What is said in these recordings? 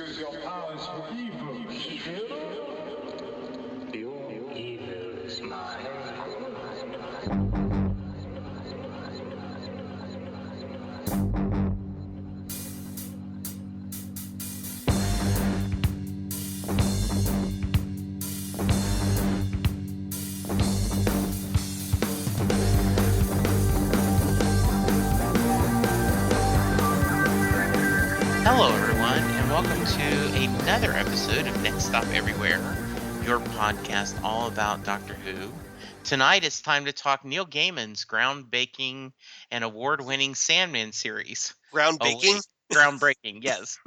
Use your powers for evil, Your evil is mine. Hello, everyone, and welcome to another episode of Next Stop Everywhere, your podcast all about Doctor Who. Tonight it's time to talk Neil Gaiman's groundbreaking and award-winning Sandman series. Ground baking? wait, groundbreaking, yes.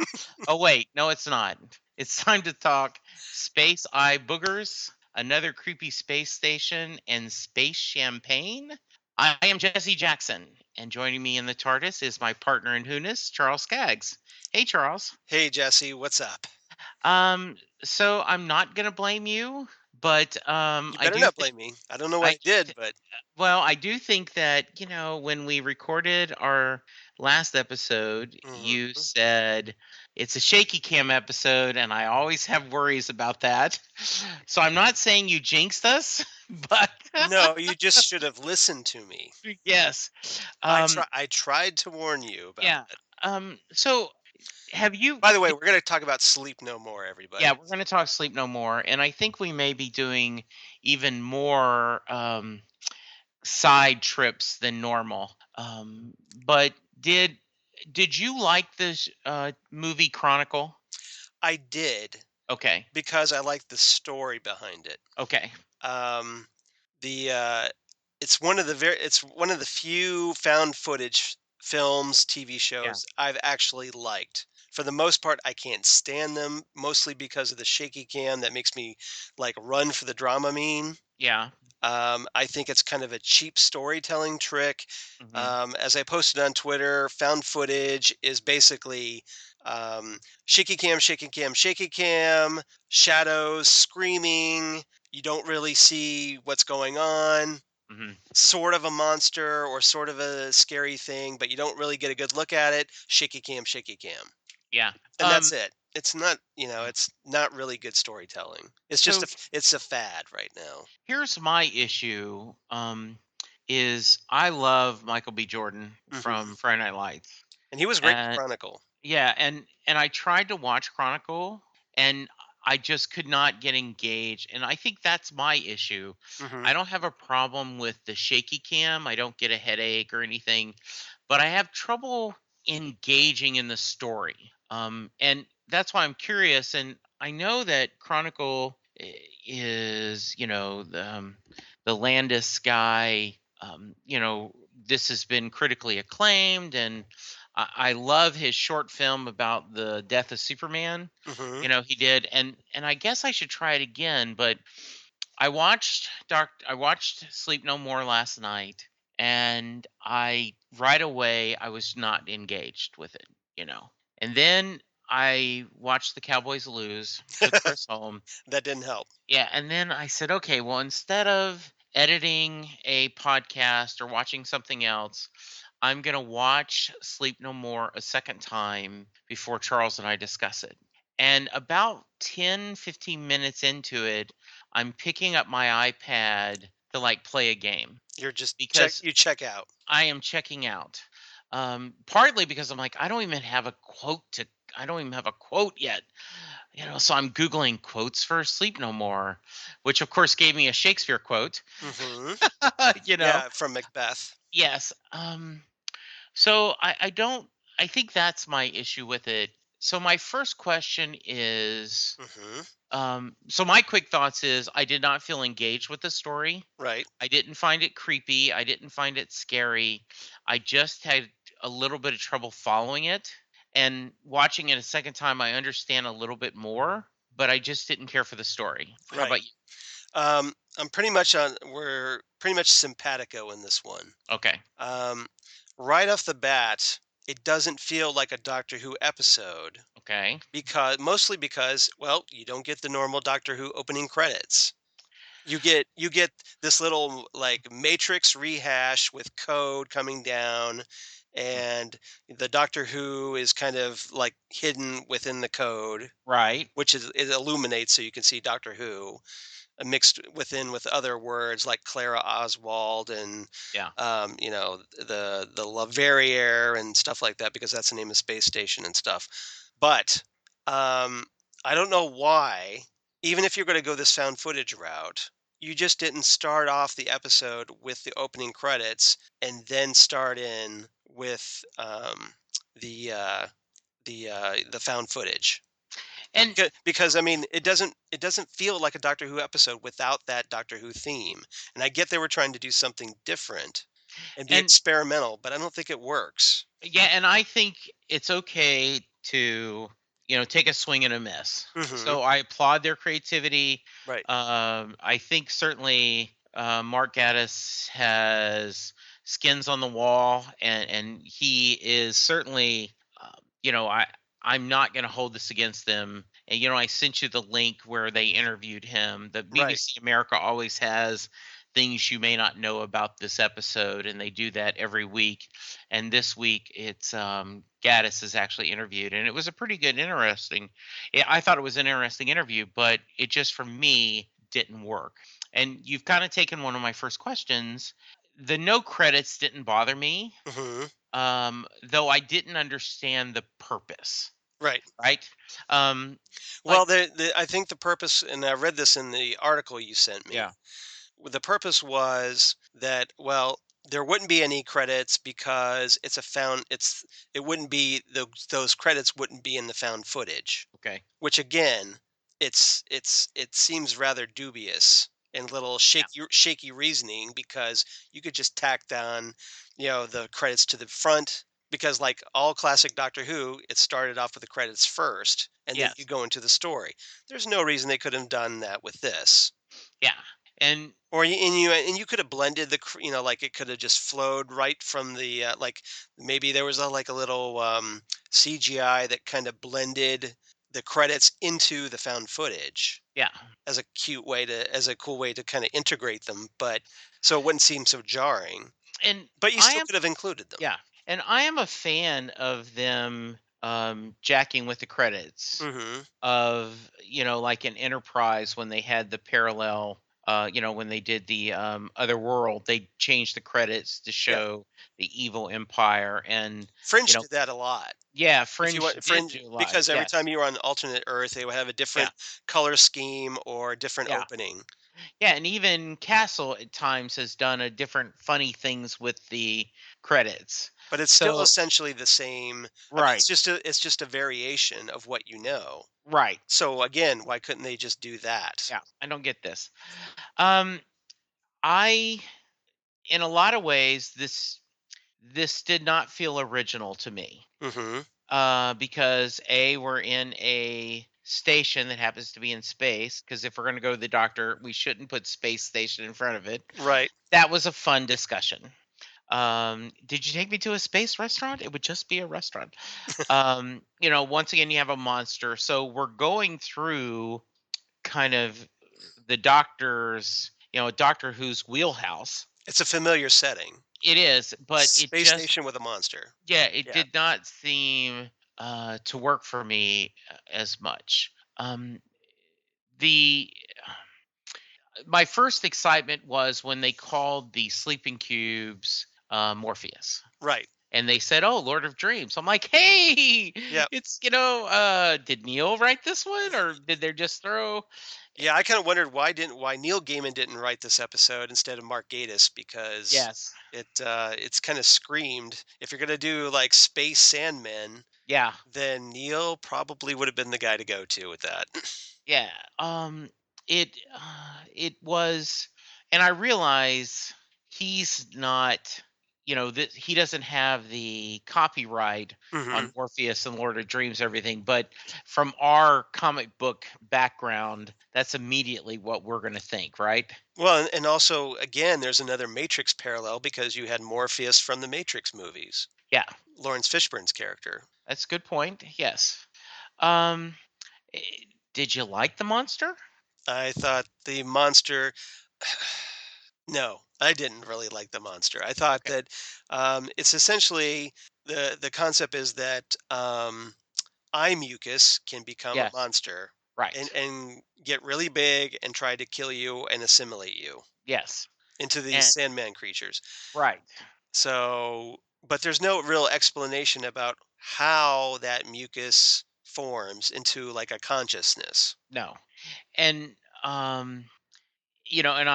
Oh, wait, no, it's not. It's time to talk Space Eye Boogers, Another Creepy Space Station, and Space Champagne. I am Jesse Jackson, and joining me in the TARDIS is my partner in Who-ness, Charles Skaggs. Hey, Charles. Hey, Jesse, what's up? So I'm not gonna blame you, but You better not blame me. I don't know what I did, but well, I do think that, when we recorded our last episode, you said it's a shaky cam episode, and I always have worries about that. So I'm not saying you jinxed us, but no, you just should have listened to me. yes. I tried to warn you about Yeah. it. So have you? By the way, we're going to talk about Sleep No More, everybody. Yeah, we're going to talk Sleep No More, and I think we may be doing even more side trips than normal. But did you like this movie Chronicle? I did. Okay. Because I like the story behind it. Okay. It's one of the few found footage films, TV shows I've actually liked. For the most part, I can't stand them, mostly because of the shaky cam that makes me like run for the Dramamine. Yeah. I think it's kind of a cheap storytelling trick. As I posted on Twitter, found footage is basically shaky cam, shaky cam, shaky cam, shadows, screaming. You don't really see what's going on. Sort of a monster or sort of a scary thing, but you don't really get a good look at it. Shaky cam, shaky cam. Yeah. And that's it. It's not, it's not really good storytelling. It's just it's a fad right now. Here's my issue. Is I love Michael B. Jordan from Friday Night Lights, and he was great in Chronicle. Yeah, and I tried to watch Chronicle, and I just could not get engaged, and I think that's my issue. I don't have a problem with the shaky cam. I don't get a headache or anything, but I have trouble engaging in the story. And that's why I'm curious. And I know that Chronicle is, the Landis guy. This has been critically acclaimed, and I love his short film about the death of Superman. He did, and I guess I should try it again. But I watched Sleep No More last night, and right away I was not engaged with it. And then I watched the Cowboys lose, took Chris home. That didn't help. Yeah, and then I said, okay, well, instead of editing a podcast or watching something else, I'm going to watch Sleep No More a second time before Charles and I discuss it. And about 10, 15 minutes into it, I'm picking up my iPad to play a game. You're just because you check out. I am checking out. Partly because I'm like, I don't even have a quote yet. So I'm Googling quotes for Sleep No More, which of course gave me a Shakespeare quote. Yeah, from Macbeth. Yes. So I think that's my issue with it. So my first question is, so my quick thoughts is I did not feel engaged with the story. Right. I didn't find it creepy. I didn't find it scary. I just had a little bit of trouble following it. And watching it a second time, I understand a little bit more, but I just didn't care for the story. How about you? We're pretty much simpatico in this one. Okay. Right off the bat, it doesn't feel like a Doctor Who episode. Okay. Mostly because, well, you don't get the normal Doctor Who opening credits. You get this little Matrix rehash with code coming down, and the Doctor Who is kind of like hidden within the code, Right. which is it illuminates so you can see Doctor Who mixed within with other words like Clara Oswald and Yeah. the Laveriere and stuff like that because that's the name of the space station and stuff. But um, I don't know why, even if you're going to go this found footage route, you just didn't start off the episode with the opening credits and then start in with the uh, the found footage. And Because I mean, it doesn't feel like a Doctor Who episode without that Doctor Who theme. And I get they were trying to do something different and be and experimental, but I don't think it works. yeah, and I think it's okay to, take a swing and a miss. Hmm. So I applaud their creativity. Right. I think certainly Mark Gaddis has skins on the wall, and he is certainly, I'm not going to hold this against them. And I sent you the link where they interviewed him. The Right. BBC America always has things you may not know about this episode, and they do that every week. And this week, it's Gaddis is actually interviewed, and it was a pretty good, interesting. Yeah, I thought it was an interesting interview, but it just for me didn't work. And you've kind of taken one of my first questions. The no credits didn't bother me, Hmm. though I didn't understand the purpose. Right. Right? Um, like Well, I think the purpose, and I read this in the article you sent me. yeah, The purpose was that, well, there wouldn't be any credits because it wouldn't be those credits wouldn't be in the found footage. okay, Which again, it seems rather dubious and little yeah, shaky reasoning because you could just tack down, the credits to the front because like all classic Doctor Who, it started off with the credits first and then you yes, go into the story. There's no reason they could have done that with this. yeah, and Or you could have blended like it could have just flowed right from the like maybe there was like a little CGI that kind of blended the credits into the found footage yeah, as a cool way to kind of integrate them, but so it wouldn't seem so jarring. and But you I still am could have included them. yeah, and I am a fan of them jacking with the credits Hmm. of like in Enterprise when they had the parallel. When they did the other world, they changed the credits to Yeah, show the evil empire, and you Fringe know, did that a lot. yeah, If you Fringe want did Fringe, do a lot. because every Yes, time you were on alternate Earth, they would have a yeah, different color scheme or different yeah. opening. Yeah, and even Castle at times has done a different funny things with the credits. But it's still So, essentially the same. I mean, right, it's just a variation of what you know. right. So again, why couldn't they just do that? Yeah, I don't get this. Um, I, in a lot of ways, this did not feel original to me. Hmm. Because we're in a station that happens to be in space. Because if we're going to go to the doctor, we shouldn't put space station in front of it. Right. That was a fun discussion. Did you take me to a space restaurant? It would just be a restaurant. Once again, you have a monster. So we're going through kind of the doctor's, Doctor Who's wheelhouse. It's a familiar setting. It is, but it Space just, station with a monster. yeah, it Yeah. did not seem to work for me as much. The My first excitement was when they called the sleeping cubes Morpheus. Right. And they said, "Oh, Lord of Dreams." I'm like, "Hey, Yeah. it's did Neil write this one, or did they just throw?" Yeah. I kind of wondered why Neil Gaiman didn't write this episode instead of Mark Gatiss because Yes, it's kind of screamed if you're gonna do like Space Sandmen, yeah, then Neil probably would have been the guy to go to with that. yeah. It was, and I realize he's not, that he doesn't have the copyright Hmm. on Morpheus and Lord of Dreams, everything. But from our comic book background, that's immediately what we're going to think, right? Well, and also again, there's another Matrix parallel because you had Morpheus from the Matrix movies, Yeah, Lawrence Fishburne's character. that's a good point. Yes. Um, eh, did you like the monster? I thought the monster, no, I didn't really like the monster. I thought Okay. that it's essentially the concept is that eye mucus can become a Yes. monster and Right. get really big and try to kill you and assimilate you Yes. into these And Sandman creatures. right. So, but there's no real explanation about how that mucus forms into like a consciousness. No. And and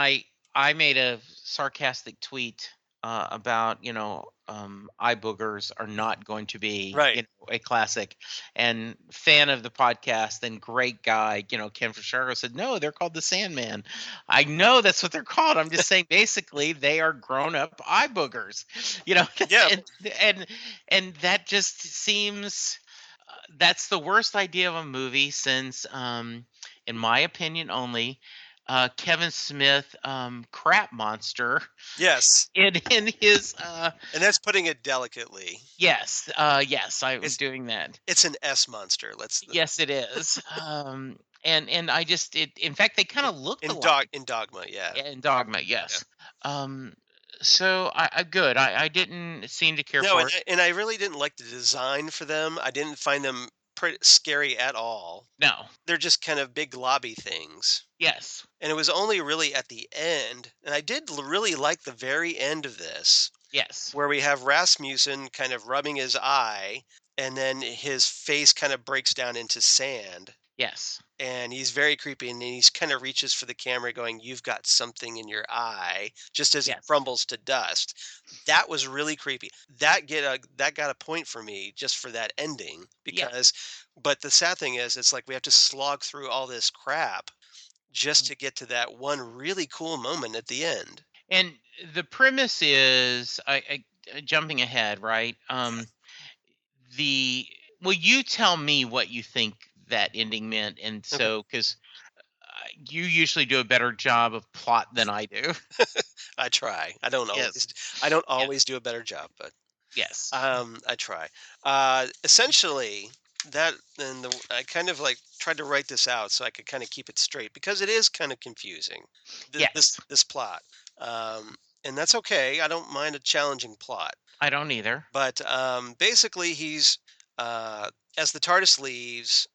I made a sarcastic tweet about eye boogers are not going to be Right. a classic, and fan of the podcast and great guy Ken Fisher said no, they're called the Sandman. I know that's what they're called. I'm just saying basically they are grown up eye boogers, Yeah. and and and that just seems that's the worst idea of a movie since in my opinion only Kevin Smith, crap monster Yes. in his And that's putting it delicately. yes, I'm It's doing that. it's an S monster. Yes, it is. And I just in fact they kind of look alike In Dogma, yeah. in Dogma, Yeah. yes. Um, so I good. I didn't seem to care No, for it. and I really didn't like the design for them. I didn't find them pretty scary at all. No. They're just kind of big lobby things. Yes. And it was only really at the end, and I did really like the very end of this, Yes. where we have Rasmussen kind of rubbing his eye, and then his face kind of breaks down into sand. Yes. And he's very creepy, and he's kind of reaches for the camera going, "You've got something in your eye," just as he Yes. crumbles to dust. That was really creepy. That got a point for me just for that ending Yeah. because but the sad thing is it's like we have to slog through all this crap just to get to that one really cool moment at the end. And the premise is jumping ahead, right? The well, you tell me what you think that ending meant, and Okay. so because you usually do a better job of plot than I do. I try. Yes. I don't Yeah. always do a better job, but Yes. I try. Essentially, that and I kind of like tried to write this out so I could kind of keep it straight because it is kind of confusing. Yes. This plot, and that's okay. I don't mind a challenging plot, I don't either. but basically, he's uh, as the TARDIS leaves,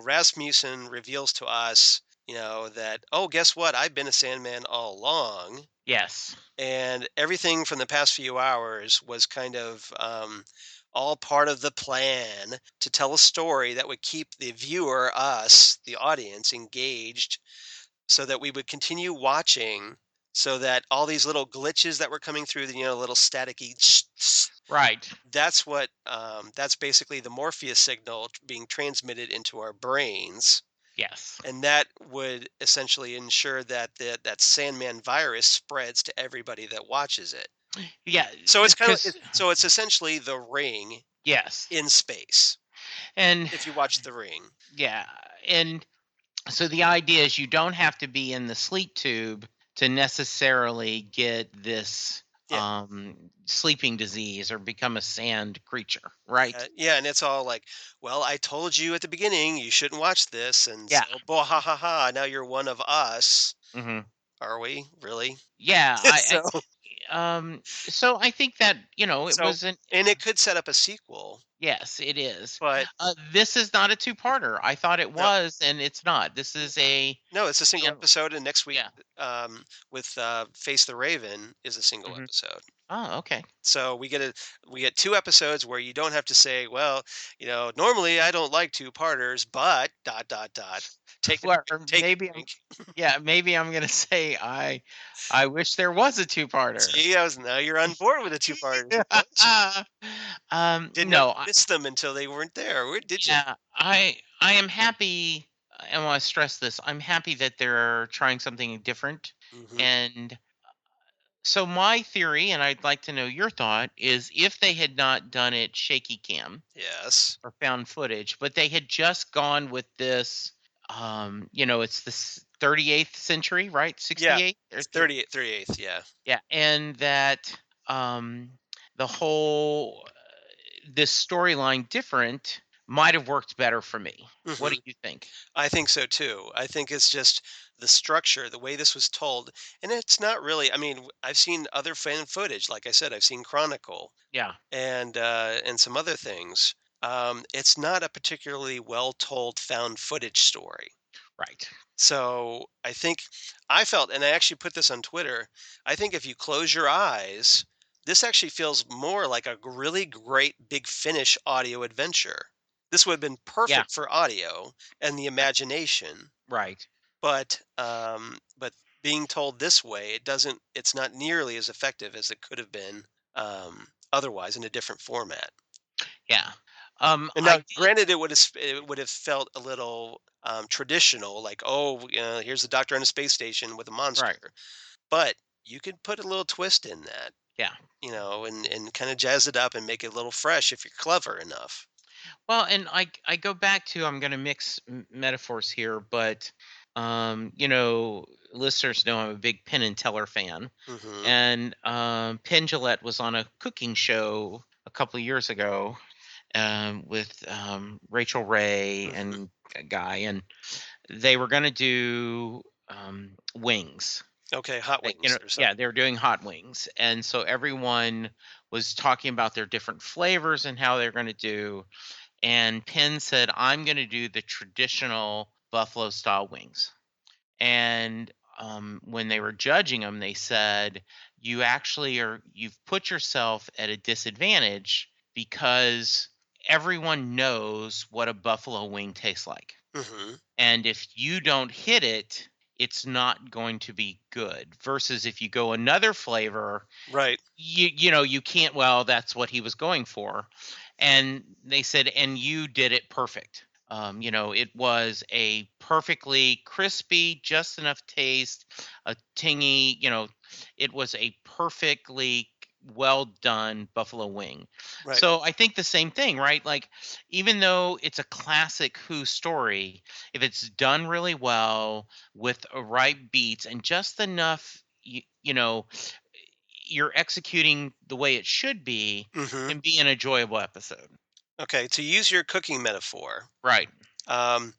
Rasmussen reveals to us, that guess what? I've been a Sandman all along Yes. and everything from the past few hours was kind of all part of the plan to tell a story that would keep the viewer, us, the audience, engaged so that we would continue watching so that all these little glitches that were coming through the little staticky Right. that's basically the Morpheus signal being transmitted into our brains, Yes. and that would essentially ensure that that Sandman virus spreads to everybody that watches it. Yeah. So it's kind of Because so it's essentially the Ring yes. in space. And If you watch the Ring, yeah. And so the idea is you don't have to be in the sleep tube to necessarily get this yeah, sleeping disease or become a sand creature, right? yeah, and it's all like, well, I told you at the beginning you shouldn't watch this, and Yeah. so, boh, ha ha ha, now you're one of us. Hmm. Are we really? Yeah. so, So I think that it so, wasn't. and it could set up a sequel, Yes, it is. but This is not a two-parter. I thought it no, was, and it's not. This is a no, it's a single stand. episode, and next week, Yeah. with Face the Raven is a single Hmm. episode. Oh, okay. So we get two episodes where you don't have to say, well, normally I don't like two parters, but dot dot dot. Take a Well, or take a maybe drink. yeah, maybe I'm gonna say I wish there was a two-parter. See, now you're on board with the two parters. Did not No, miss them until they weren't there. Where did you? yeah, I am happy. I want to stress this. I'm happy that they're trying something different, Hmm. and so my theory, and I'd like to know your thought, is if they had not done it shaky cam Yes. or found footage, but they had just gone with this, it's this 38th century, right? Yeah. 68 or 38th. Yeah. yeah, and that the whole this storyline different might have worked better for me. What Hmm. do you think? I think so too. I think it's just the structure, the way this was told, and it's not really. I mean, I've seen other fan footage. Like I said, I've seen Chronicle Yeah, and some other things. It's not a particularly well told found footage story. right. So I think I felt, and I actually put this on Twitter. I think if you close your eyes, this actually feels more like a really great Big Finish audio adventure. This would have been Yeah, perfect for audio and the imagination, right. but being told this way, it doesn't. It's not nearly as effective as it could have been otherwise in a different format. Yeah. And I now, did. granted, it would have felt a little traditional, like, oh, here's the doctor on a space station with a Right. monster. But you could put a little twist in that, Yeah. and kind of jazz it up and make it a little fresh if you're clever enough. Well, and I go back to, I'm going to mix metaphors here, but listeners know I'm a big Penn and Teller fan, Hmm. and Penn Jillette was on a cooking show a couple of years ago with Rachel Ray Hmm. and a guy, and they were going to do wings. Okay, hot Like, wings. yeah, they were doing hot wings, and so everyone was talking about their different flavors and how they're going to do. And Penn said, "I'm going to do the traditional buffalo style wings." And when they were judging them, they said, you've put yourself at a disadvantage because everyone knows what a buffalo wing tastes like. Hmm. And if you don't hit it, it's not going to be good. Versus if you go another flavor, Right. you can't. Well, that's what he was going for. And they said, and you did it perfect. It was a perfectly crispy, just enough taste, a tingy, it was a perfectly well done buffalo wing. Right. So I think the same thing, right? Like, even though it's a classic Who story, if it's done really well with a right beats and just enough, you're executing the way it should be, Hmm. can be an enjoyable episode. Okay. To use your cooking metaphor, Right. um,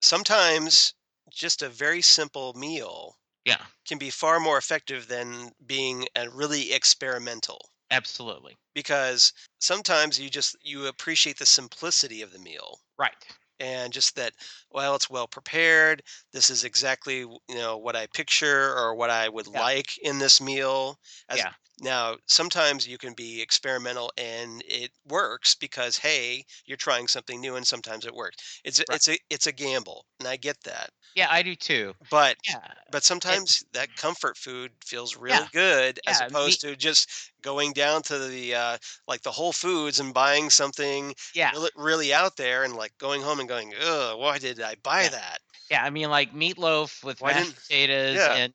sometimes just a very simple meal Yeah, can be far more effective than being a really experimental, absolutely. because sometimes you appreciate the simplicity of the meal, Right. and just that, well, it's well prepared, this is exactly what I picture or what I would Yeah. like in this meal. As Yeah. now, sometimes you can be experimental and it works because, hey, you're trying something new, and sometimes it works. it's a, Right. it's a it's a gamble, and I get that. Yeah, I do too. but Yeah. but And sometimes that comfort food feels yeah. really good, as Yeah. opposed to just going down to the like the Whole Foods and buying something Yeah. really, really out there, and like going home and going, ugh, why did I buy Yeah. that? Yeah. I mean, like meatloaf with Why mashed didn't potatoes Yeah. and,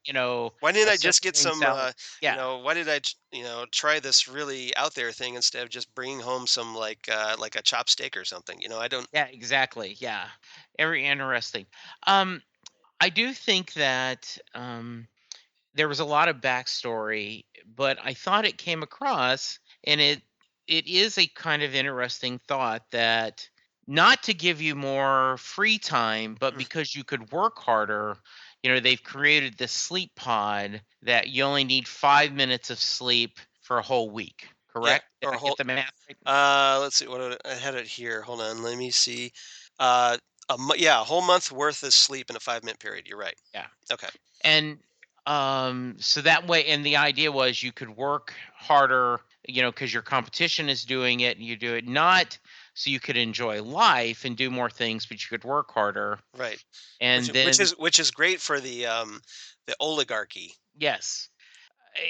Why didn't a I just simple get green some salad. Yeah. why did I try this really out there thing instead of just bringing home some like a chop steak or something? I don't. Yeah, exactly. Yeah. Very interesting. Um, I do think that there was a lot of backstory, but I thought it came across, and it is a kind of interesting thought that, not to give you more free time, but Mm. because you could work harder, they've created this sleep pod that you only need 5 minutes of sleep for a whole week. Yeah, Correct? Did or I a get whole. the math right? Let's see I had it here. Hold on, let me see. Uh, yeah, a whole month worth of sleep in a 5-minute period. You're right. Yeah. Okay. And so that way, and the idea was you could work harder, because your competition is doing it, and you do it not so you could enjoy life and do more things, but you could work harder. Right. Which And i- which then, is which is great for the oligarchy. yes,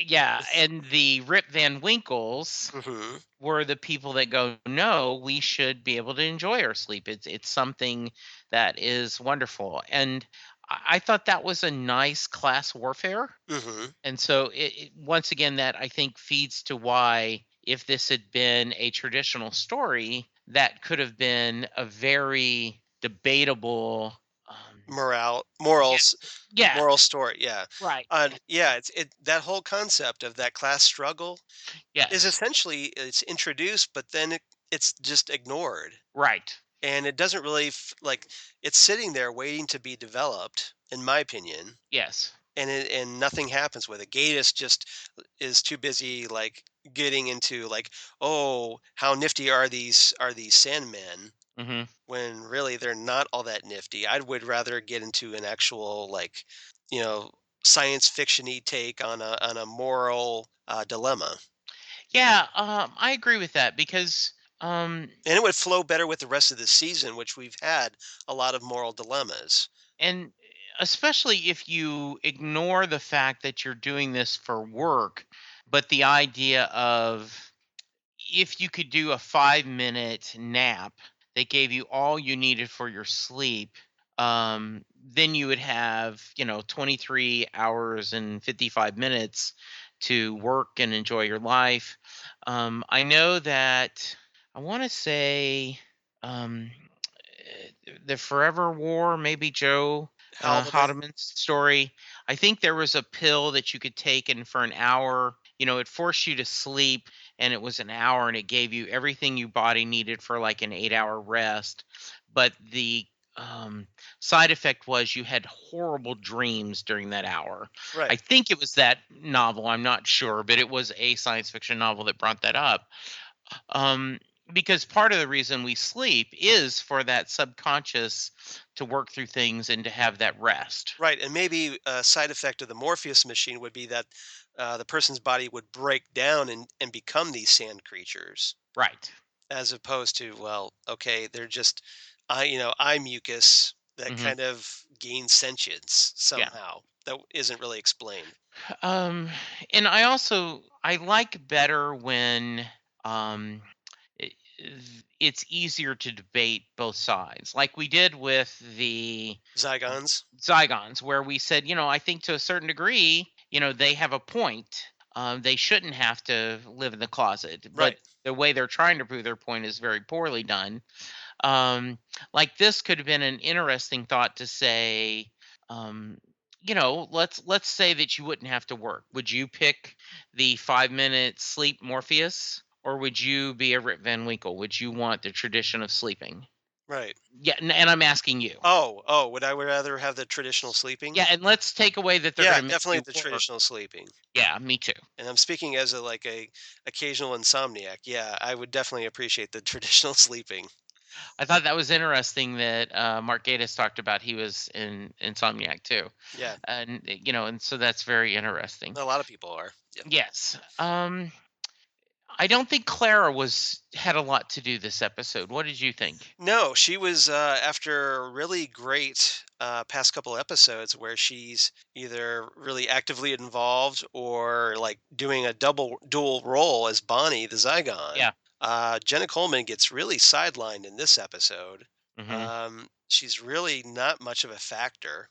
yeah, and the Rip Van Winkles Hmm. were the people that go, no, we should be able to enjoy our sleep. It's something that is wonderful. And I thought that was a nice class warfare. Hmm. And so once again, that I think feeds to why, if this had been a traditional story, that could have been a very debatable. Morale, Yeah, morals, yeah, moral story. Yeah. right. Yeah. It that whole concept of that class struggle is Yes, essentially it's introduced, but then it's just ignored. Right. And it doesn't really like it's sitting there waiting to be developed, in my opinion. Yes. And nothing happens with it. Gatus just is too busy like getting into like, oh, how nifty are these Sandmen, Mhm. when really they're not all that nifty. I would rather get into an actual like, you know, science fiction-y take on a moral dilemma. Yeah, I agree with that because And it would flow better with the rest of the season, which we've had a lot of moral dilemmas. and especially if you ignore the fact that you're doing this for work, but the idea of if you could do a 5-minute nap that gave you all you needed for your sleep, then you would have, 23 hours and 55 minutes to work and enjoy your life. I know that I want to say um, the Forever War, maybe Joe Haldeman. Hoddeman's story. I think there was a pill that you could take, and for an hour, it forced you to sleep, and it was an hour, and it gave you everything your body needed for like an 8-hour rest. But the side effect was you had horrible dreams during that hour. I Right. think it was that novel. I'm not sure, but it was a science fiction novel that brought that up. Um, because part of the reason we sleep is for that subconscious to work through things and to have that rest. Right, and maybe a side effect of the Morpheus machine would be that the person's body would break down and become these sand creatures, Right. as opposed to, well, okay, they're just, eye mucus that Hmm. kind of gains sentience Yeah. somehow. That isn't really explained. Um, and I like better when um, it, it's easier to debate both sides, like we did with the Zygons, Zygons, where we said, I think to a certain degree, they have a point. They shouldn't have to live in the closet, but right? the way they're trying to prove their point is very poorly done. Um, like this could have been an interesting thought to say, um, let's say that you wouldn't have to work. Would you pick the 5-minute sleep Morpheus, or would you be a Rip Van Winkle? Would you want the tradition of sleeping? Right. Yeah, and I'm asking you. Oh, would I rather have the traditional sleeping? Yeah, and let's take away that they're Yeah, going to make definitely you the work. traditional sleeping. Yeah, me too. And I'm speaking as a occasional insomniac. Yeah, I would definitely appreciate the traditional sleeping. I thought that was interesting that Mark Gatiss talked about he was in Insomniac too, Yeah, and and so that's very interesting. a lot of people are. Yeah. Yes. I don't think Clara was had a lot to do this episode. What did you think? No, she was after a really great past couple episodes where she's either really actively involved or like doing a dual role as Bonnie the Zygon. Yeah. Jenna Coleman gets really sidelined in this episode. Hmm. She's really not much of a factor.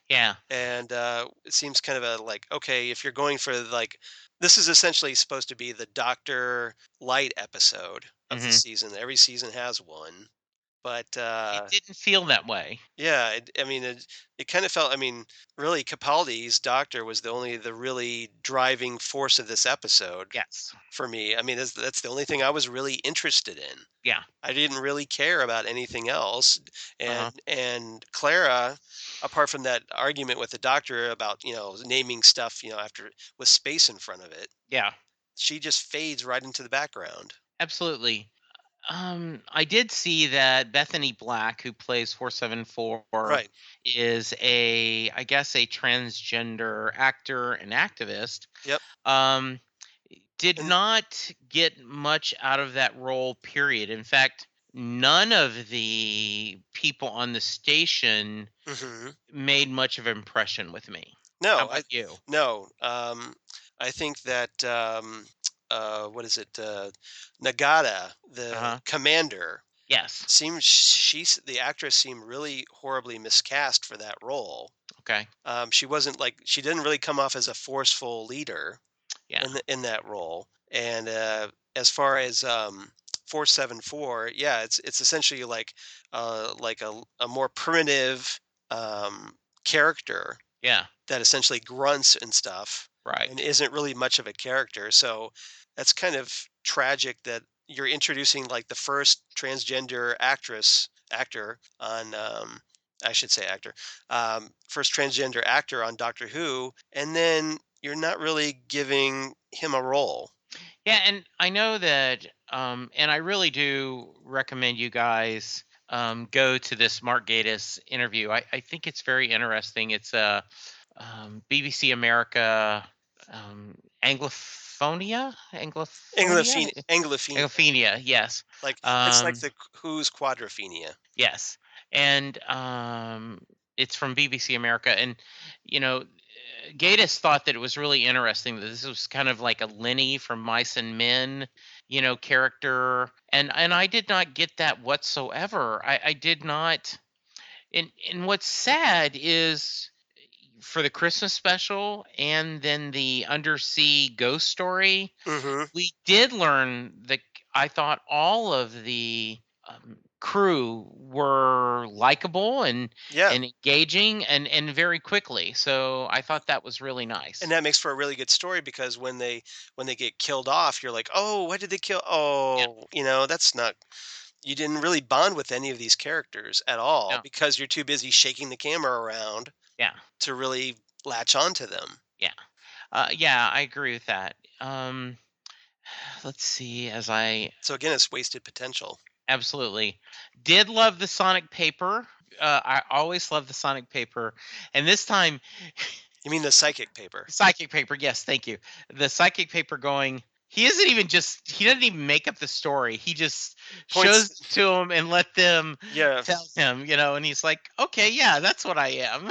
Yeah. And it seems kind of a like, okay, if you're going for like, this is essentially supposed to be the Doctor Light episode of the Hmm. season. Every season has one, but It didn't feel that way. yeah, I mean, it kind of felt. I mean, really, Capaldi's Doctor was the really driving force of this episode Yes. for me. I mean, that's the only thing I was really interested in. Yeah. I didn't really care about anything else. Uh-huh. And Clara, apart from that argument with the doctor about, naming stuff, after with space in front of it, Yeah. she just fades right into the background. Absolutely. I did see that Bethany Black, who plays 474, Right. is I guess, a transgender actor and activist. Yep. Um, did And not get much out of that role, period. In fact, none of the people on the station mhm. made much of an impression with me. How No, about you? no. I think that what is it? Nagata, the Uh-huh. commander, Yes. the actress seemed really horribly miscast for that role. Okay. She wasn't like she didn't really come off as a forceful leader Yeah. in that role. And as far as 474, yeah, it's essentially like a more primitive character Yeah. that essentially grunts and stuff and Right. isn't really much of a character. So that's kind of tragic that you're introducing like the first transgender actor on I should say actor, first transgender actor on Doctor Who, and then you're not really giving him a role. Yeah, and I know that, and I really do recommend you guys go to this Mark Gatiss interview. I think it's very interesting. It's a BBC America Anglophonia, Anglophenia. Anglophenia. Yes, Like it's like the Who's Quadrophenia. yes, and it's from BBC America, and you know, Gatiss thought that it was really interesting that this was kind of like a Lenny from Mice and Men, character, and I did not get that whatsoever. I did not. And what's sad is for the Christmas special and then the undersea ghost story, we did learn that I thought all of the crew were likable and engaging and very quickly. So I thought that was really nice. And that makes for a really good story because when they get killed off, you're like, oh, why did they kill? Oh, that's not. You didn't really bond with any of these characters at all because you're too busy shaking the camera around. Yeah. To really latch onto them. Yeah. Yeah, I agree with that. Let's see. So again, it's wasted potential. Absolutely. Did love the Sonic paper. I always love the Sonic paper. And this time. You mean the psychic paper? Psychic paper. Yes. Thank you. The psychic paper going. He doesn't even make up the story. He just shows to him and let them tell him, and he's like, okay, yeah, that's what I am.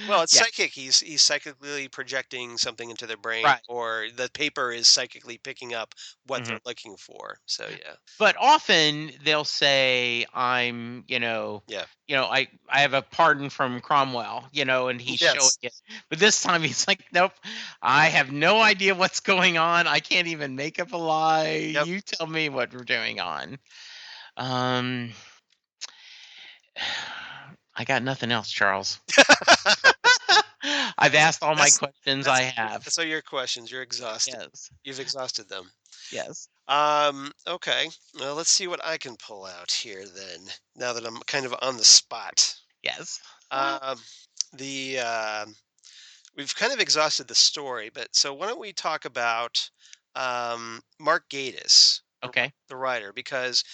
Well, it's psychic. He's psychically projecting something into their brain, or the paper is psychically picking up what they're looking for. So yeah. But often they'll say, "I'm, I have a pardon from Cromwell, and he's showing it." But this time he's like, "Nope, I have no idea what's going on. I can't even make up a lie. Yep. You tell me what we're doing on." I got nothing else, Charles. I've asked all my questions I have. That's all your questions. You're exhausted. Yes. You've exhausted them. Yes. Okay. Well, let's see what I can pull out here then, now that I'm kind of on the spot. Yes. We've kind of exhausted the story, but so why don't we talk about Mark Gatiss, okay, the writer, because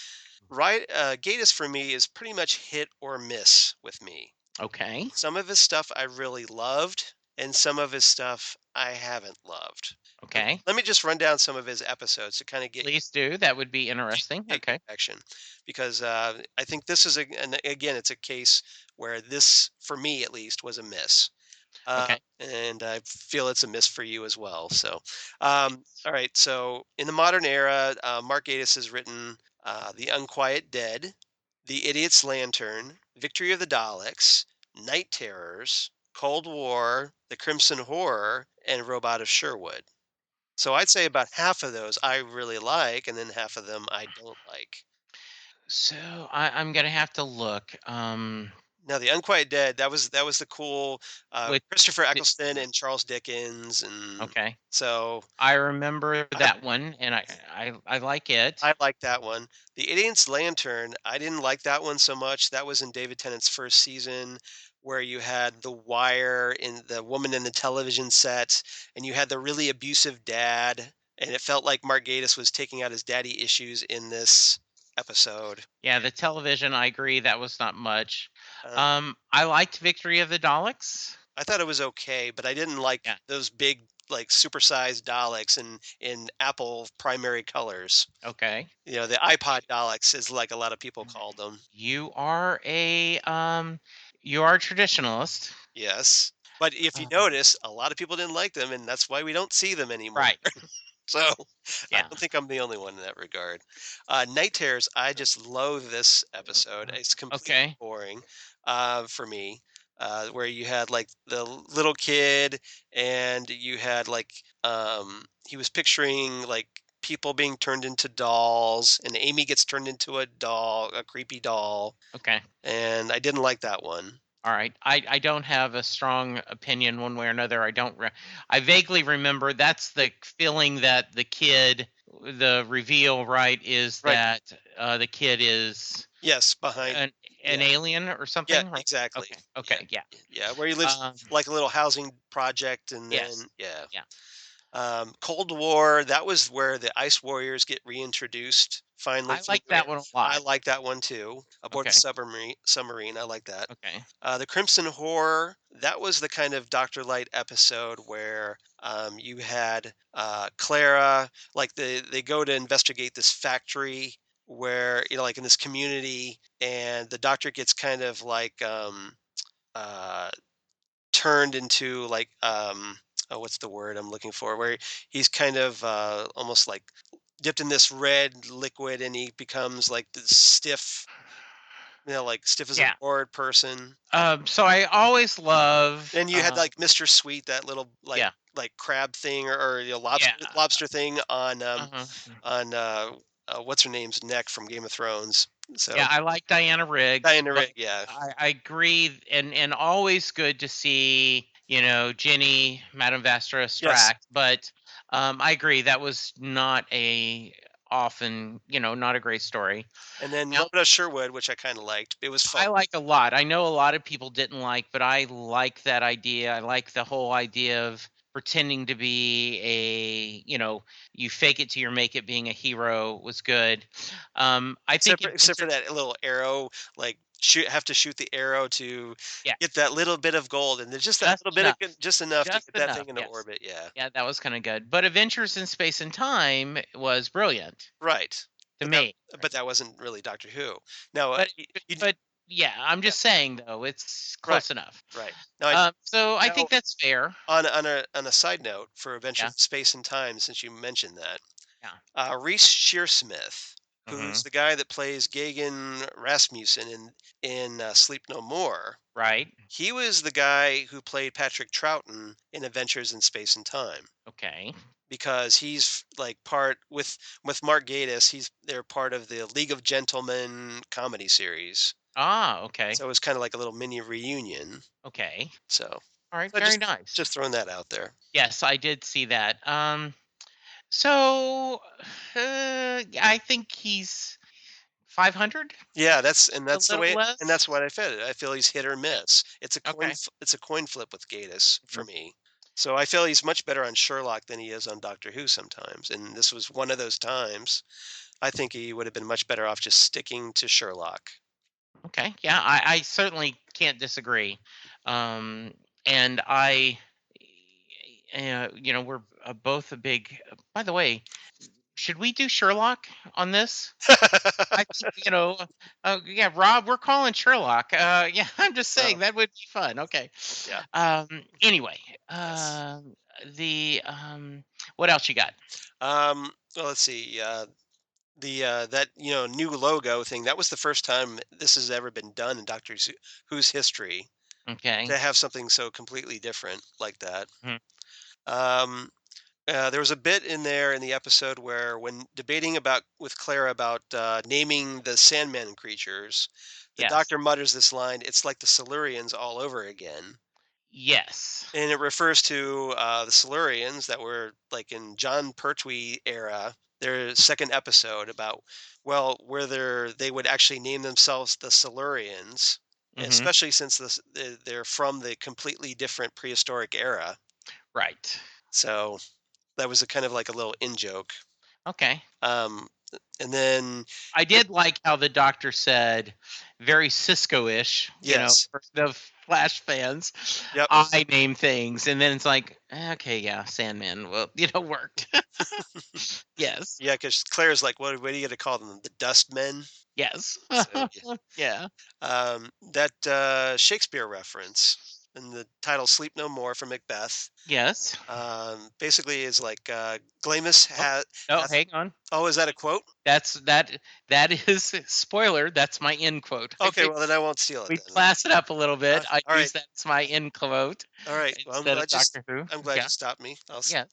Gatiss for me is pretty much hit or miss with me. Okay. Some of his stuff I really loved, and some of his stuff I haven't loved. Okay. Let me just run down some of his episodes to kind of get. Please do. That would be interesting. Okay. Action, because I think this is and again, it's a case where this, for me at least, was a miss. Okay. And I feel it's a miss for you as well. So, all right. So in the modern era, Mark Gatiss has written The Unquiet Dead, The Idiot's Lantern, Victory of the Daleks, Night Terrors, Cold War, The Crimson Horror, and Robot of Sherwood. So I'd say about half of those I really like, and then half of them I don't like. So I'm gonna have to look. Now, The Unquiet Dead, that was the cool with Christopher Eccleston and Charles Dickens, and okay. So I remember that one, and I like it. I like that one. The Idiot's Lantern, I didn't like that one so much. That was in David Tennant's first season, where you had the wire in the woman in the television set, and you had the really abusive dad, and it felt like Mark Gatiss was taking out his daddy issues in this episode. Yeah, the television, I agree, that was not much. I liked Victory of the Daleks. I thought it was okay, but I didn't like those big, like, supersized Daleks in Apple primary colors. Okay. The iPod Daleks is like a lot of people called them. You are a traditionalist. Yes. But if you notice, a lot of people didn't like them, and that's why we don't see them anymore. Right. So I don't think I'm the only one in that regard. Night Terrors, I just loathe this episode. It's completely boring for me. Where you had like the little kid, and you had like he was picturing like people being turned into dolls, and Amy gets turned into a creepy doll. Okay. And I didn't like that one. All right. I don't have a strong opinion one way or another. I vaguely remember that's the feeling that the kid the reveal, right, is Right. that the kid is behind an alien or Yeah, something, right? exactly. Okay, yeah. Yeah, where he lives Um, like a little housing project, and yes, then yeah. yeah. Cold War, that was where the Ice Warriors get reintroduced finally I for the like new that one a I lot. like that one too. Aboard the Okay, submarine, I like that. okay. The Crimson Horror, that was the kind of Dr. Light episode where you had Clara, like they go to investigate this factory where, like in this community, and the doctor gets kind of like uh, turned into like oh, what's the word I'm looking for? Where he's kind of almost like dipped in this red liquid, and he becomes like this stiff, like stiff as a Yeah. board person. So I always love, Then you had like Mr. Sweet, that little yeah, like crab thing, or yeah, lobster thing uh-huh. on what's her name's neck from Game of Thrones. Yeah, So I like Diana Rigg, Diana but Rigg, yeah, I agree, and always good to see, Ginny, Madame Vastra, yes. Strack, but I agree that was not a often, not a great story. And then Now, Rhoda Sherwood, which I kind of liked. It was fun. I like a lot. I know a lot of people didn't like, but I like that idea. I like the whole idea of pretending to be you fake it till you make it, being a hero was good. I think Except for that little arrow, like have to shoot the arrow to yeah, get that little bit of gold, and there's just that just little bit enough. of just enough to Just get that enough, thing into yes. orbit. Yeah, Yeah, that was kind of good. But Adventures in Space and Time was brilliant right. to me. But that wasn't really Doctor Who. Now, But you, but yeah, I'm yeah, just saying though, it's right, close enough. right. Now, So I now think that's fair. on a side note for Adventures Yeah, in Space and Time, since you mentioned that, yeah. Reece Shearsmith, Hmm. who's the guy that plays Gagan Rasmussen in Sleep No More. Right. He was the guy who played Patrick Troughton in Adventures in Space and Time, Okay. because he's like part with Mark Gatiss. They're part of the League of Gentlemen comedy series. Ah, okay. So it was kind of like a little mini reunion. Okay. So, All right. so Very nice. just throwing that out there. Yes, I did see that. So I think he's 500, Yeah, a that's the little way, and that's less. what I felt. I feel he's hit or Yeah. miss. Okay. It's a coin flip with Gatiss for Mhm. me. So I feel he's much better on Sherlock than he is on Doctor Who sometimes, and this was one of those times. I think he would have been much better off just sticking to Sherlock. Okay. Yeah, I certainly can't disagree. And we're both a big. By the way, should we do Sherlock on this? I think, yeah, Rob, we're calling Sherlock. Yeah, I'm just Oh, saying that would be fun. Okay. yeah. Anyway, Yes. the what else you got? Well, let's see. The that new logo thing, that was the first time this has ever been done in Who's history, Okay. to have something so completely different like that. Mhm. Um, there was a bit in there in the episode where, when debating about with Clara about naming the Sandman creatures, the Yes. doctor mutters this line: "It's like the Silurians all over again." Yes. And it refers to the Silurians that were like in John Pertwee era, their second episode about, well, whether they would actually name themselves the Silurians, Hmm. especially since they're from the completely different prehistoric era. Right. So that was a kind of like a little in joke. Okay. Um, and then, I the, did like how the doctor said, very Cisco-ish, yes, for the Flash fans. yep, I name things, and then it's like, okay, yeah, Sandman. Well, worked. Yes. yeah, because Claire's like, what are you going to call them? The Dust Men? Yes. So, Yeah. that Shakespeare reference in the title "Sleep No More" from Macbeth, Yes. basically is like, Glamis Oh, has no, hath. hang on. Oh, is that a quote? That is spoiler. That's my end quote. I Okay, think well then I won't steal it we then. class it up a little bit. I All right, use that as my end quote all right. Well, instead of Doctor Who. I'm glad Yeah. you stopped me. Yeah.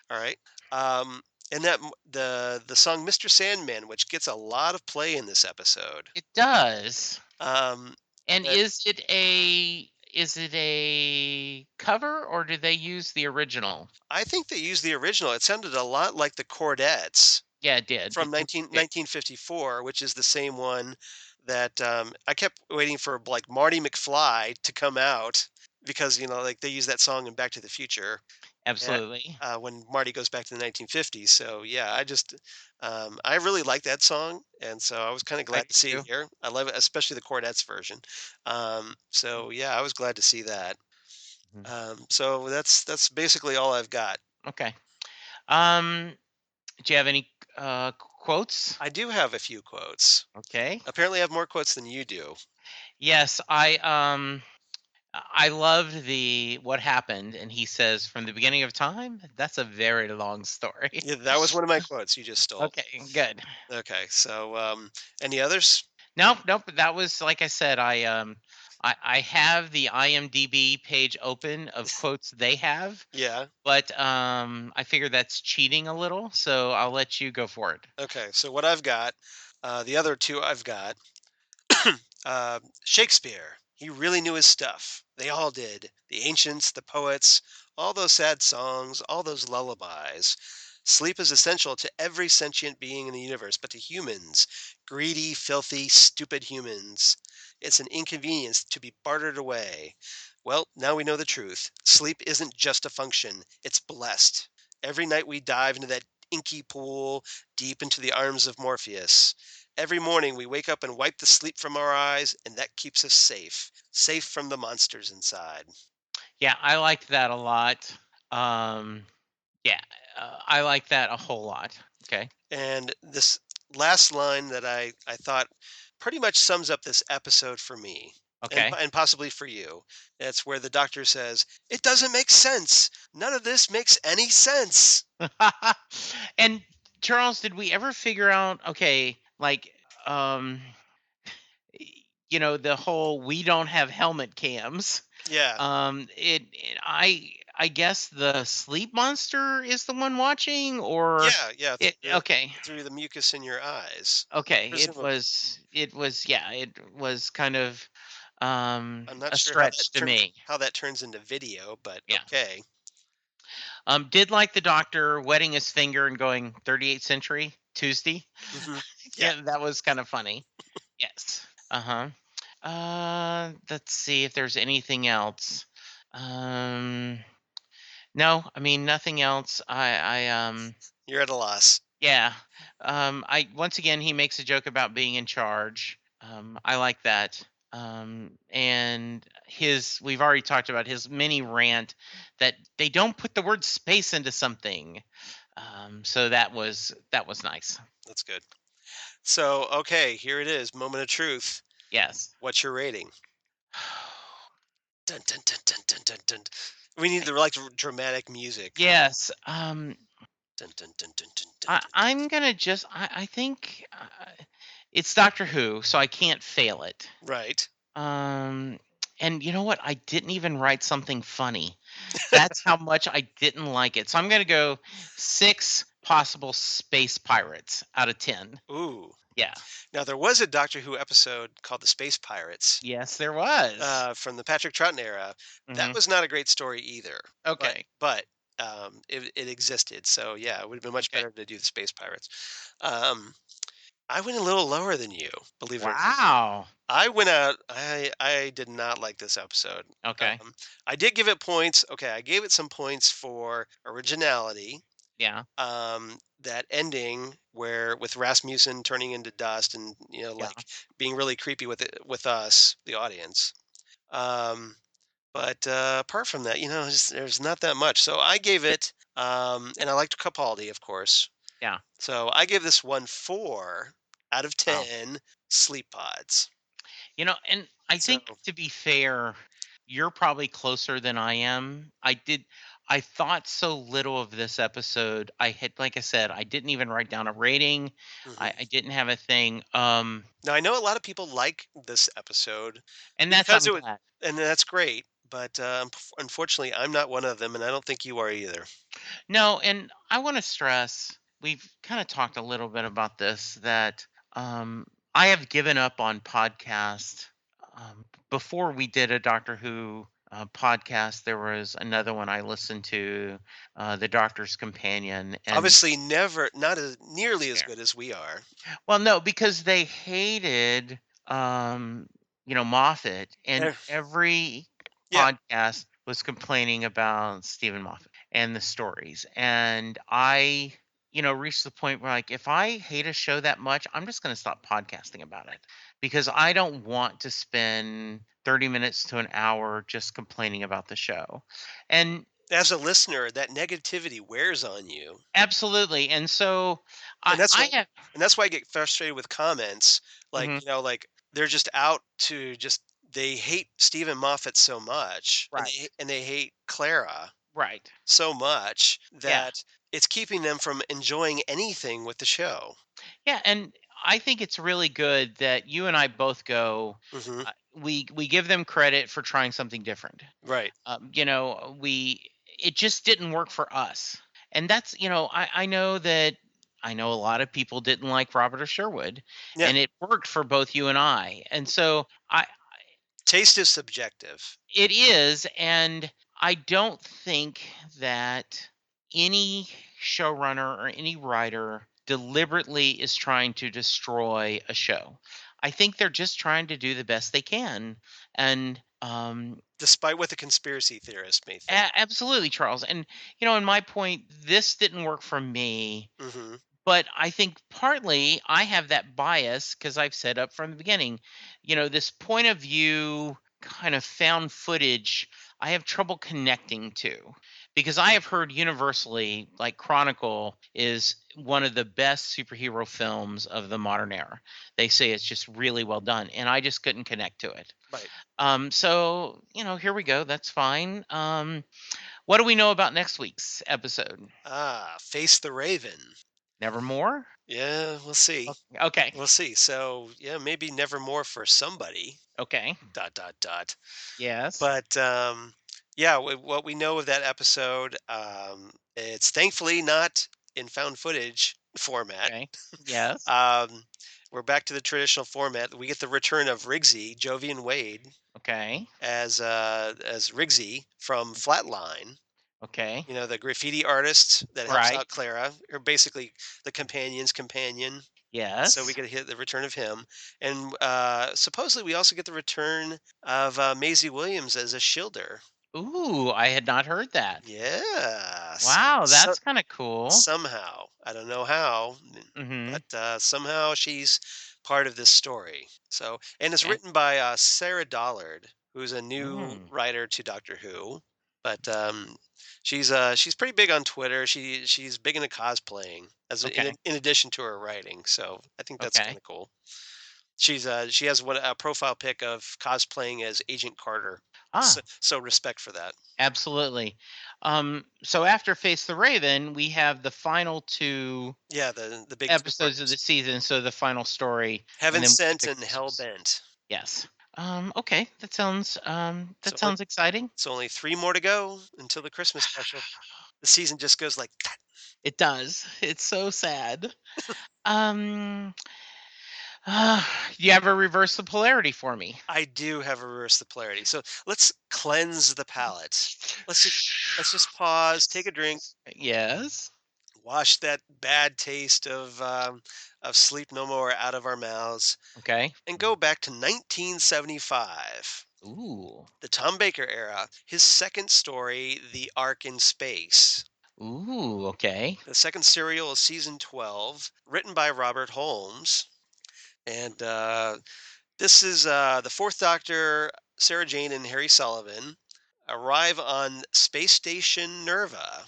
All right. Um, and the song "Mr. Sandman," which gets a lot of play in this episode. It does. Um, And that is it a cover, or do they use the original? I think they used the original. It sounded a lot like the Chordettes. Yeah, it did. from 1954, which is the same one that I kept waiting for, like, Marty McFly to come out because, like, they use that song in Back to the Future. Absolutely. When Marty goes back to the 1950s. So yeah, I really like that song, and so I was kind of I glad do to see it too. here. I love it, especially the Cornettes version. So yeah, I was glad to see that. Mhm. So that's basically all I've got. Okay. Um, do you have any quotes? I do have a few quotes. Okay. Apparently, I have more quotes than you do. Yes, I loved the what happened, and he says from the beginning of time. That's a very long story. Yeah, that was one of my quotes you just stole. Okay, good. Okay, so any others? Nope, nope. That was like I said. I have the IMDb page open of quotes they have, Yeah. but I figure that's cheating a little. So I'll let you go for it. Okay, so what I've got, the other two I've got. Shakespeare, he really knew his stuff. They all did. The ancients, the poets, all those sad songs, all those lullabies. Sleep is essential to every sentient being in the universe, but to humans, greedy, filthy, stupid humans, it's an inconvenience to be bartered away. Well, now we know the truth. Sleep isn't just a function, it's blessed. Every night we dive into that inky pool, deep into the arms of Morpheus. Every morning we wake up and wipe the sleep from our eyes, and that keeps us safe, safe from the monsters inside. Yeah, I liked that a lot. Yeah, I like that a whole lot. Okay. And this last line that I thought pretty much sums up this episode for me, Okay. and possibly for you. It's where the doctor says, "It doesn't make sense. None of this makes any sense." And Charles, did we ever figure out? Okay, like um, the whole we don't have helmet cams. Yeah, I guess the sleep monster is the one watching, or yeah, yeah. it. Okay. Through the mucus in your eyes, Okay, presumably. yeah, it was kind of I'm not a sure stretch to me. how that turns into video, but Yeah. okay. Did like the doctor wetting his finger and going 38th century Tuesday. Hmm. Yeah. Yeah, that was kind of funny. Yes. Uh-huh. Let's see if there's anything else. Um no, I mean nothing else. You're at a loss. Yeah. I once again he makes a joke about being in charge. I like that. And his we've already talked about his mini rant that they don't put the word space into something. So that was nice. That's good. So, okay, here it is. Moment of truth. Yes. What's your rating? Dun, dun, dun, dun, dun, dun, dun. We need the like dramatic music. Yes. Dun, dun, dun, dun, dun, dun, I'm gonna just I think it's Doctor Who, so I can't fail it. Right. Um, and you know what? I didn't even write something funny. That's how much I didn't like it. So I'm gonna go 6 possible space pirates out of 10. Ooh. Yeah. Now there was a Doctor Who episode called The Space Pirates Yes, there was. from the Patrick Troughton era. That Hmm. was not a great story either. Okay. But it existed. So yeah, it would have been much Okay. better to do The Space Pirates. Um, I went a little lower than you, believe it or not. Wow. I went out. I did not like this episode. Okay. I did give it points. Okay, I gave it some points for originality. Yeah. That ending where with Rasmussen turning into dust and Yeah. like being really creepy with us, the audience. Um, but apart from that, there's not that much. So I gave it, and I liked Capaldi, of course. Yeah. So I give this one 4 out of Wow. 10 sleep pods. And I So think to be fair, you're probably closer than I am. I thought so little of this episode. I had, like I said, I didn't even write down a rating. mhm. I didn't have a thing. Now I know a lot of people like this episode And that's because I'm it was, glad. and that's great. But unfortunately, I'm not one of them, and I don't think you are either. No, and I want to stress we've kind of talked a little bit about this that um, I have given up on podcast. Before we did a Doctor Who podcast. There was another one I listened to, The Doctor's Companion, and Obviously, not as nearly as good as we are. well, no, because they hated, um, Moffat, and every podcast was complaining about Stephen Moffat and the stories. And I, reached the point where, like, if I hate a show that much, I'm just going to stop podcasting about it, because I don't want to spend 30 minutes to an hour just complaining about the show. And as a listener, that negativity wears on you. Absolutely. And so and that's why, have. and that's why I get frustrated with comments like, Mhm. like they're just out to they hate Stephen Moffat so much, Right. and they hate Clara Right. so much Yeah. that it's keeping them from enjoying anything with the show. Yeah, and I think it's really good that you and I both go. Hmm. We give them credit for trying something different. Right. It just didn't work for us, and that's I know that I know a lot of people didn't like Robert or Sherwood, Yeah. and it worked for both you and I, and so taste is subjective. It is, and I don't think that any showrunner or any writer deliberately is trying to destroy a show. I think they're just trying to do the best they can, and despite what the conspiracy theorists may think. Absolutely, Charles. And in my point, this didn't work for me. Mm-hmm. But I think partly I have that bias because I've said up from the beginning, this point of view kind of found footage I have trouble connecting to, because I have heard universally, like, Chronicle is one of the best superhero films of the modern era. They say it's just really well done, and I just couldn't connect to it. Right. So here we go. That's fine. What do we know about next week's episode? Face the Raven. Nevermore? Yeah, we'll see. Okay. We'll see. So, yeah, maybe Nevermore for somebody. Okay. ... Yes. But yeah, what we know of that episode, it's thankfully not in found footage format. Okay. Yes. We're back to the traditional format. We get the return of Riggsy, Jovian Wade. Okay. As Riggsy from Flatline. Okay. The graffiti artist that helps out Clara, or basically the companion's companion. Yes. So we get to hit the return of him. And supposedly we also get the return of Maisie Williams as a Shielder. Ooh, I had not heard that. Yeah. Wow, that's kind of cool. Somehow. I don't know how, but somehow she's part of this story. So, and it's written by Sarah Dollard, who's a new writer to Doctor Who. But she's pretty big on Twitter. She's big into cosplaying in addition to her writing. So I think that's kind of cool. She has a profile pic of cosplaying as Agent Carter. So respect for that. Absolutely. So after Face the Raven, we have the final two. Yeah, the big episodes of the season. So the final story, Heaven Sent and Hell Bent. Yes. Okay, that sounds sounds exciting. It's only 3 more to go until the Christmas special. The season just goes like that. It does. It's so sad. You have a reverse the polarity for me? I do have a reverse the polarity. So let's cleanse the palate. Let's just pause, take a drink. Yes. Wash that bad taste of Sleep No More out of our mouths. Okay. And go back to 1975. Ooh. The Tom Baker era. His second story, The Ark in Space. Ooh, okay. The second serial is season 12, written by Robert Holmes. And this is the Fourth Doctor, Sarah Jane, and Harry Sullivan arrive on Space Station Nerva.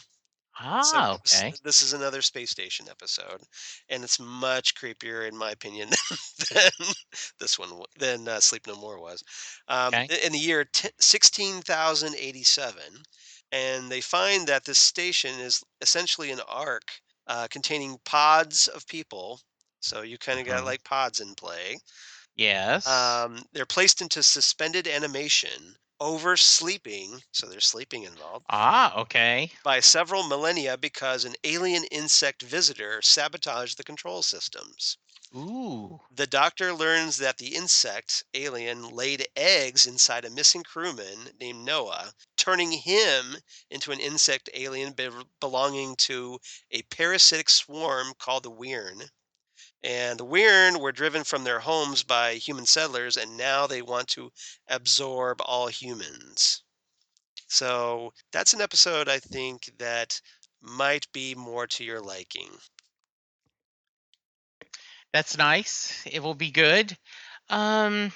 Okay. This is another space station episode, and it's much creepier, in my opinion, than this one, than Sleep No More was. In the year 16,087, and they find that this station is essentially an ark containing pods of people. So you kind of got like pods in play. Yes. They're placed into suspended animation, oversleeping, so there's sleeping involved. Okay. By several millennia because an alien insect visitor sabotaged the control systems. Ooh. The Doctor learns that the insect alien laid eggs inside a missing crewman named Noah, turning him into an insect alien belonging to a parasitic swarm called the Weirn. And the Weirn were driven from their homes by human settlers, and now they want to absorb all humans. So that's an episode I think that might be more to your liking. That's nice. It will be good. Charles,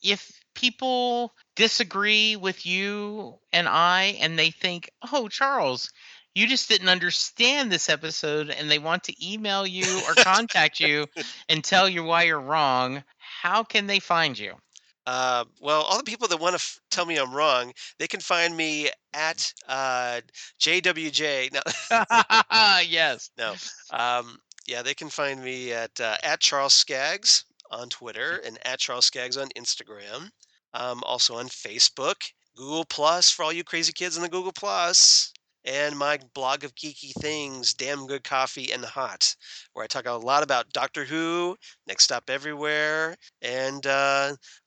if people disagree with you and I, and they think, oh, Charles, you just didn't understand this episode, and they want to email you or contact you and tell you why you're wrong, how can they find you? Well, all the people that want to tell me I'm wrong, they can find me at JWJ. No, Yes. no. Yeah, they can find me at Charles Skaggs on Twitter and at Charles Skaggs on Instagram. Also on Facebook, Google Plus for all you crazy kids in the Google Plus, and my blog of geeky things, Damn Good Coffee and Hot, where I talk a lot about Doctor Who, Next Stop Everywhere, and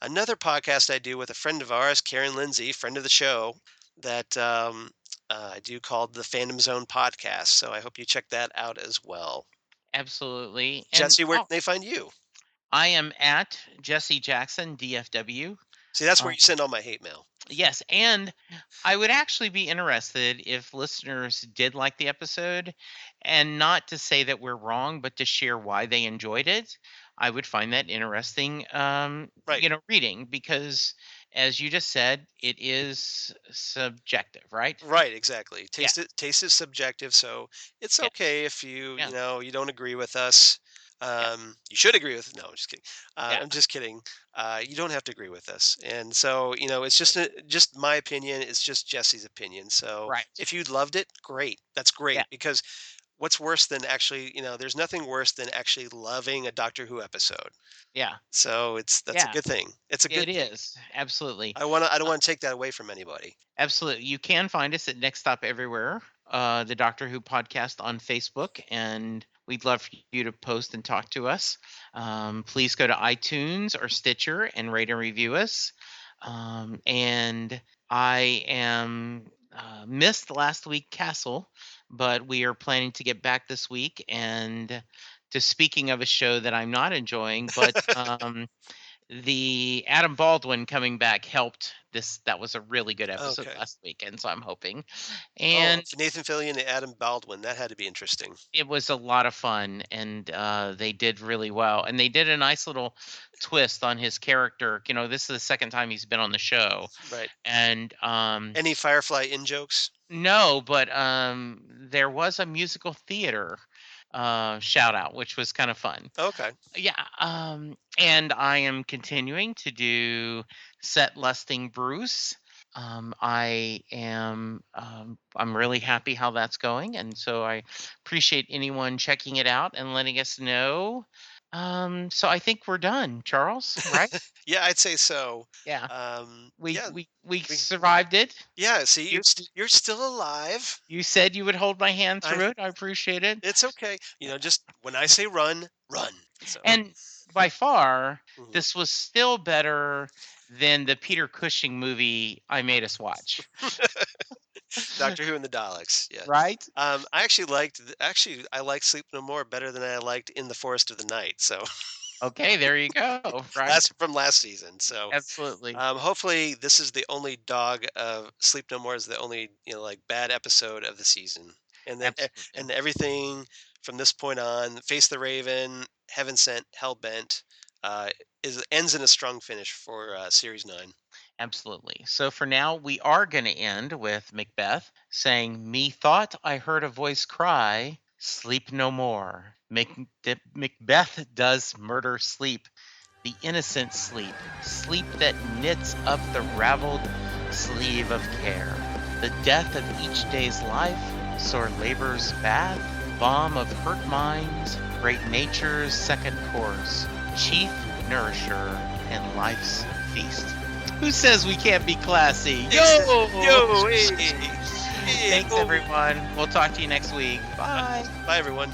another podcast I do with a friend of ours, Karen Lindsay, friend of the show, that I do called the Fandom Zone Podcast. So I hope you check that out as well. Absolutely. Jesse, where can they find you? I am at Jesse Jackson, DFW. See, that's where you send all my hate mail. Yes, and I would actually be interested if listeners did like the episode, and not to say that we're wrong, but to share why they enjoyed it. I would find that interesting, Right. Reading, because as you just said, it is subjective, right? Right, exactly. Taste is subjective, so it's Yeah. okay if you Yeah. you don't agree with us. You should agree with. No, I'm just kidding. Yeah. I'm just kidding. You don't have to agree with us, and so it's just my opinion. It's just Jesse's opinion. So Right. if you loved it, great. That's great Yeah. because what's worse than actually, there's nothing worse than actually loving a Doctor Who episode. Yeah. So that's a Yeah. good thing. It's a good It thing. is. Absolutely. I don't want to take that away from anybody. Absolutely. You can find us at Next Stop Everywhere, the Doctor Who podcast on Facebook, and we'd love for you to post and talk to us. Please go to iTunes or Stitcher and rate and review us. And I am missed last week Castle, but we are planning to get back this week. And speaking of a show that I'm not enjoying, but the Adam Baldwin coming back helped this. That was a really good episode last week, and so I'm hoping. And Nathan Fillion and Adam Baldwin, that had to be interesting. it was a lot of fun, and they did really well. And they did a nice little twist on his character. This is the second time he's been on the show. Right. And any Firefly in jokes? No, but there was a musical theater shout out, which was kind of fun. Okay. Yeah. And I am continuing to do Set Lusting Bruce. I am I'm really happy how that's going, and so I appreciate anyone checking it out and letting us know. So I think we're done, Charles, right? Yeah, I'd say so. Yeah. We we survived it. Yeah, see, you're still alive. You said you would hold my hand through it. I appreciate it. It's okay. Just when I say run, run. So. And by far, this was still better than the Peter Cushing movie I made us watch. Doctor Who and the Daleks. Yeah. Right? I actually liked Sleep No More better than I liked In the Forest of the Night. So. Okay, there you go. Right. That's from last season. So absolutely. Hopefully this is the only dog of Sleep No More is the only bad episode of the season, and then and everything from this point on, Face the Raven, Heaven Sent, Hellbent, ends in a strong finish for series 9. Absolutely. So for now, we are going to end with Macbeth saying, "Methought I heard a voice cry, sleep no more. Macbeth does murder sleep, the innocent sleep, sleep that knits up the raveled sleeve of care, the death of each day's life, sore labor's bath, balm of hurt minds, great nature's second course, chief nourisher, and life's feast." Who says we can't be classy? Yo! Thanks, everyone. We'll talk to you next week. Bye. Bye, everyone.